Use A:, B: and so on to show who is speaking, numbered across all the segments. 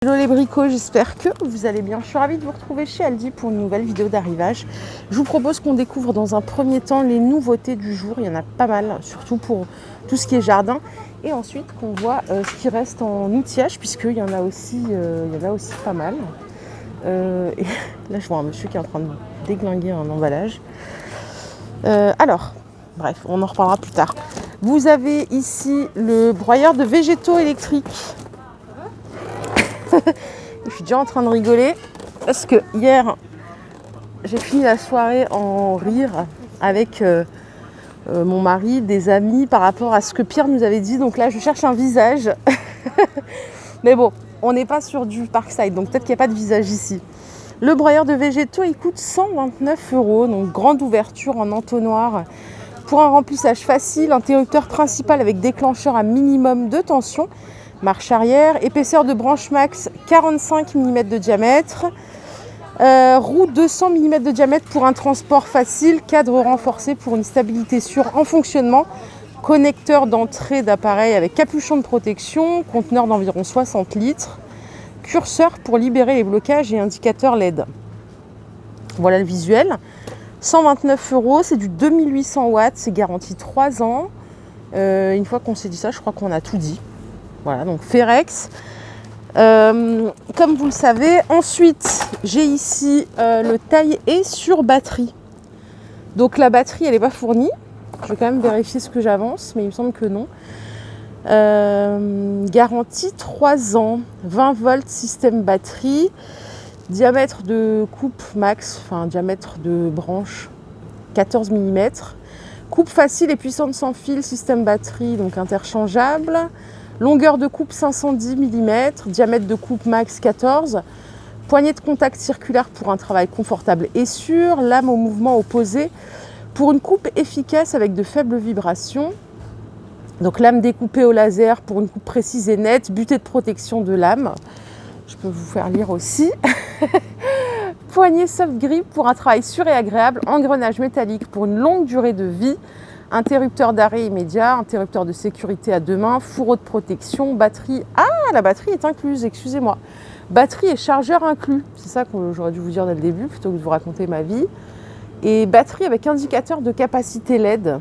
A: Hello les bricots, j'espère que vous allez bien. Je suis ravie de vous retrouver chez Aldi pour une nouvelle vidéo d'arrivage. Je vous propose qu'on découvre dans un premier temps les nouveautés du jour. Il y en a pas mal, surtout pour tout ce qui est jardin. Et ensuite qu'on voit ce qui reste en outillage, puisqu'il y en a aussi pas mal. Et là je vois un monsieur qui est en train de déglinguer un emballage. Alors, bref, on en reparlera plus tard. Vous avez ici le broyeur de végétaux électriques. Je suis déjà en train de rigoler parce que hier j'ai fini la soirée en rire avec mon mari, des amis par rapport à ce que Pierre nous avait dit. Donc là je cherche un visage mais bon, on n'est pas sur du Parkside, donc peut-être qu'il n'y a pas de visage ici. Le broyeur de végétaux il coûte 129 €, donc grande ouverture en entonnoir pour un remplissage facile, interrupteur principal avec déclencheur à minimum de tension, marche arrière, épaisseur de branche max 45 mm de diamètre, roue 200 mm de diamètre pour un transport facile, cadre renforcé pour une stabilité sûre en fonctionnement, connecteur d'entrée d'appareil avec capuchon de protection, conteneur d'environ 60 litres, curseur pour libérer les blocages et indicateur LED. Voilà le visuel. 129 €, c'est du 2800 watts, c'est garanti 3 ans. Une fois qu'on s'est dit ça, je crois qu'on a tout dit. Voilà, donc Ferrex. Comme vous le savez, ensuite, j'ai ici le taille-haie sur batterie. Donc la batterie, elle n'est pas fournie. Je vais quand même vérifier ce que j'avance, mais il me semble que non. Garantie 3 ans, 20 volts système batterie, diamètre de coupe max, enfin diamètre de branche 14 mm. Coupe facile et puissante sans fil, système batterie, donc interchangeable. Longueur de coupe 510 mm, diamètre de coupe max 14, poignée de contact circulaire pour un travail confortable et sûr, lame au mouvement opposé pour une coupe efficace avec de faibles vibrations. Donc lame découpée au laser pour une coupe précise et nette, butée de protection de lame. Je peux vous faire lire aussi. Poignée soft grip pour un travail sûr et agréable, engrenage métallique pour une longue durée de vie. Interrupteur d'arrêt immédiat, interrupteur de sécurité à deux mains, fourreau de protection, batterie. Ah, la batterie est incluse, excusez-moi. Batterie et chargeur inclus. C'est ça que j'aurais dû vous dire dès le début plutôt que de vous raconter ma vie. Et batterie avec indicateur de capacité LED.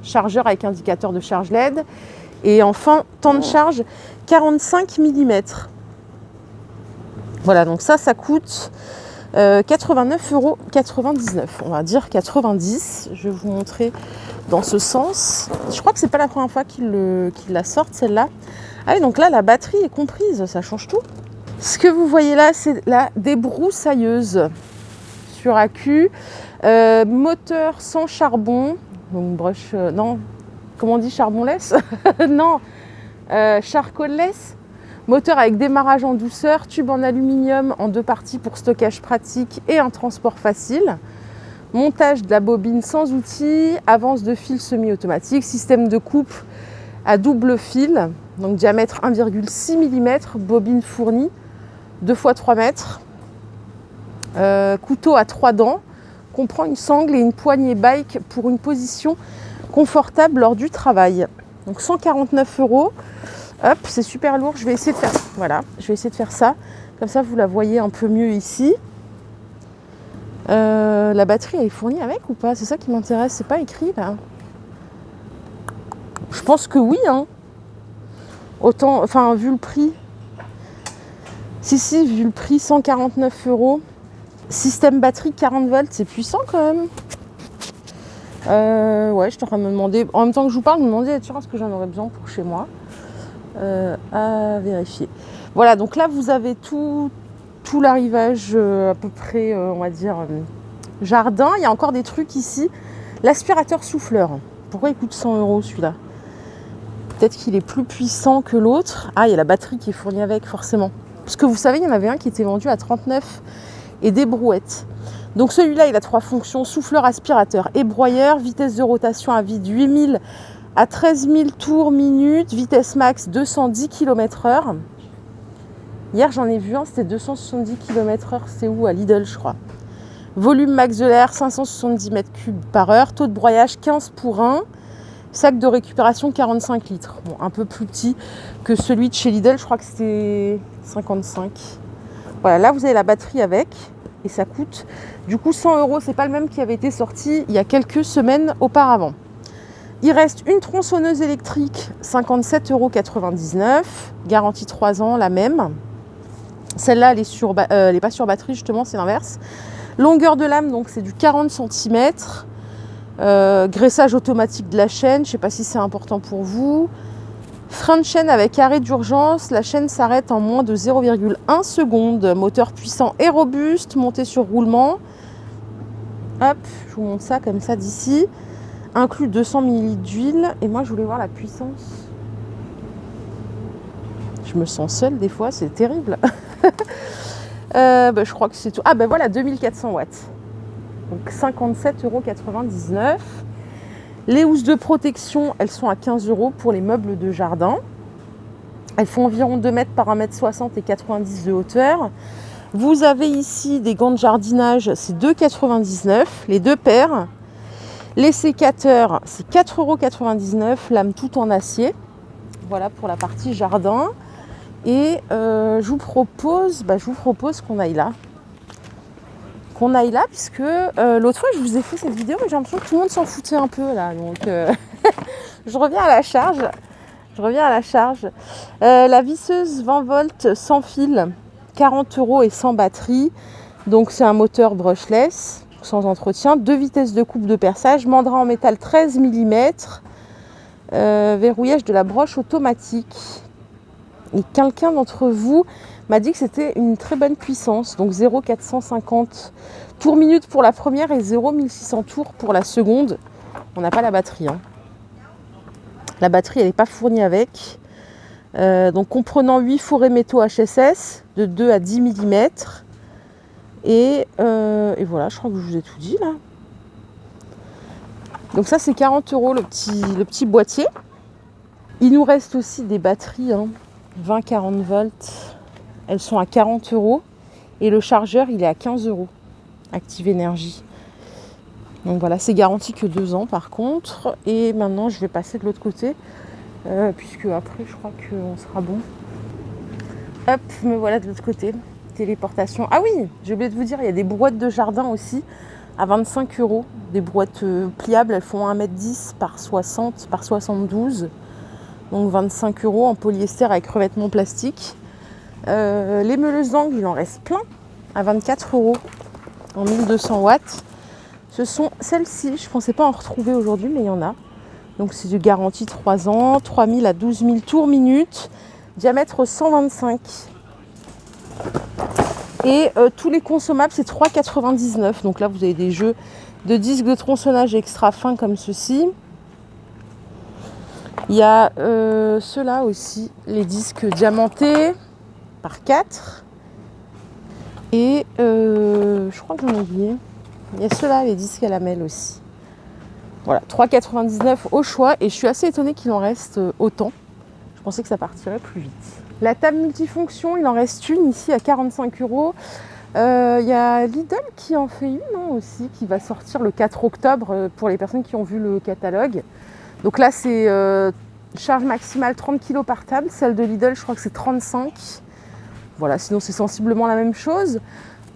A: Chargeur avec indicateur de charge LED. Et enfin, temps de charge 45 mm. Voilà, donc ça coûte 89,99 €. On va dire 90. Je vais vous montrer dans ce sens. Je crois que c'est pas la première fois qu'ils la sortent celle-là. Ah oui, donc là la batterie est comprise, ça change tout. Ce que vous voyez là, c'est la débroussailleuse sur accu, moteur sans charbon, donc brush, non, comment on dit, charbonless non, charcoal-less. Moteur avec démarrage en douceur, tube en aluminium en 2 parties pour stockage pratique et un transport facile. Montage de la bobine sans outil, avance de fil semi-automatique, système de coupe à double fil, donc diamètre 1,6 mm, bobine fournie, 2 x 3 mètres. Couteau à 3 dents, comprend une sangle et une poignée bike pour une position confortable lors du travail. Donc 149 €. Hop, c'est super lourd, je vais essayer de faire, voilà, je vais essayer de faire ça, comme ça vous la voyez un peu mieux ici. La batterie elle est fournie avec ou pas? C'est ça qui m'intéresse, c'est pas écrit là. Je pense que oui, hein. Autant, enfin vu le prix. Si, vu le prix, 149 €. Système batterie 40 volts, c'est puissant quand même. Ouais, je suis en train de me demander, en même temps que je vous parle, je me demandais, tiens, est-ce que j'en aurais besoin pour chez moi? À vérifier. Voilà, donc là vous avez tout l'arrivage à peu près, on va dire, jardin. Il y a encore des trucs ici. L'aspirateur souffleur. Pourquoi il coûte 100 € celui-là? Peut-être qu'il est plus puissant que l'autre. Ah, il y a la batterie qui est fournie avec, forcément. Parce que vous savez, il y en avait un qui était vendu à 39 et des brouettes. Donc celui-là, il a 3 fonctions. Souffleur, aspirateur et broyeur. Vitesse de rotation à vide 8000 à 13 000 tours minute, vitesse max 210 km/h. Hier j'en ai vu un, c'était 270 km/h, c'est où? À Lidl je crois. Volume max de l'air 570 m3 par heure, taux de broyage 15 pour 1. Sac de récupération 45 litres. Bon, un peu plus petit que celui de chez Lidl, je crois que c'était 55. Voilà, là vous avez la batterie avec et ça coûte du coup 100 €. C'est pas le même qui avait été sorti il y a quelques semaines auparavant. Il reste une tronçonneuse électrique, 57,99 €, garantie 3 ans, la même. Celle-là, elle est pas sur batterie, justement, c'est l'inverse. Longueur de lame, donc c'est du 40 cm. Graissage automatique de la chaîne, je ne sais pas si c'est important pour vous. Frein de chaîne avec arrêt d'urgence, la chaîne s'arrête en moins de 0,1 seconde. Moteur puissant et robuste, monté sur roulement. Hop, je vous montre ça comme ça d'ici. Inclus 200 ml d'huile. Et moi, je voulais voir la puissance. Je me sens seule des fois, c'est terrible. Je crois que c'est tout. Ah ben voilà, 2400 watts. Donc 57,99 €. Les housses de protection, elles sont à 15 € pour les meubles de jardin. Elles font environ 2 mètres par 1,60 m et 90 de hauteur. Vous avez ici des gants de jardinage, c'est 2,99 €, les deux paires. Les sécateurs, c'est 4,99 €, lame tout en acier. Voilà pour la partie jardin. Et je vous propose qu'on aille là. Puisque l'autre fois je vous ai fait cette vidéo, mais j'ai l'impression que tout le monde s'en foutait un peu là. Donc je reviens à la charge. La visseuse 20 volts sans fil, 40 € et sans batterie. Donc c'est un moteur brushless, sans entretien. 2 vitesses de coupe de perçage, mandrin en métal 13 mm. Verrouillage de la broche automatique. Et quelqu'un d'entre vous m'a dit que c'était une très bonne puissance. Donc 0,450 tours minute pour la première et 0,1600 tours pour la seconde. On n'a pas la batterie. La batterie, elle n'est pas fournie avec. Donc comprenant 8 fourrés métaux HSS de 2 à 10 mm. Et voilà, je crois que je vous ai tout dit là. Donc ça, c'est 40 € le petit boîtier. Il nous reste aussi des batteries, 20-40 volts. Elles sont à 40 € et le chargeur il est à 15 €. Active Énergie. Donc voilà, c'est garanti que 2 ans par contre. Et maintenant je vais passer de l'autre côté puisque après je crois qu'on sera bon. Hop, me voilà de l'autre côté. Téléportation. Ah oui, j'ai oublié de vous dire, il y a des brouettes de jardin aussi à 25 €. Des brouettes pliables, elles font 1,10 m par 60 par 72. Donc 25 € en polyester avec revêtement plastique. Les meuleuses d'angles, il en reste plein à 24 € en 1200 watts. Ce sont celles-ci, je ne pensais pas en retrouver aujourd'hui, mais il y en a. Donc c'est de garantie 3 ans, 3000 à 12 000 tours minute, diamètre 125. Et tous les consommables, c'est 3,99 €. Donc là, vous avez des jeux de disques de tronçonnage extra fins comme ceci. Il y a ceux-là aussi, les disques diamantés par 4. Et je crois que j'en ai oublié. Il y a ceux-là, les disques à lamelles aussi. Voilà, 3,99 € au choix. Et je suis assez étonnée qu'il en reste autant. Je pensais que ça partirait plus vite. La table multifonction, il en reste une ici à 45 €. Il y a Lidl qui en fait une aussi, qui va sortir le 4 octobre pour les personnes qui ont vu le catalogue. Donc là, c'est charge maximale 30 kg par table. Celle de Lidl, je crois que c'est 35. Voilà, sinon c'est sensiblement la même chose.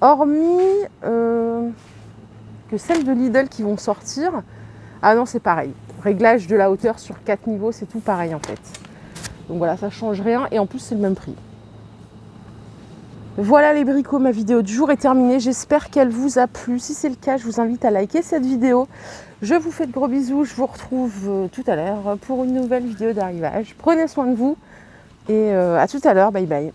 A: Hormis que celles de Lidl qui vont sortir. Ah non, c'est pareil. Réglage de la hauteur sur 4 niveaux, c'est tout pareil en fait. Donc voilà, ça change rien et en plus c'est le même prix. Voilà les bricots, ma vidéo du jour est terminée. J'espère qu'elle vous a plu. Si c'est le cas, je vous invite à liker cette vidéo. Je vous fais de gros bisous. Je vous retrouve tout à l'heure pour une nouvelle vidéo d'arrivage. Prenez soin de vous et à tout à l'heure. Bye bye.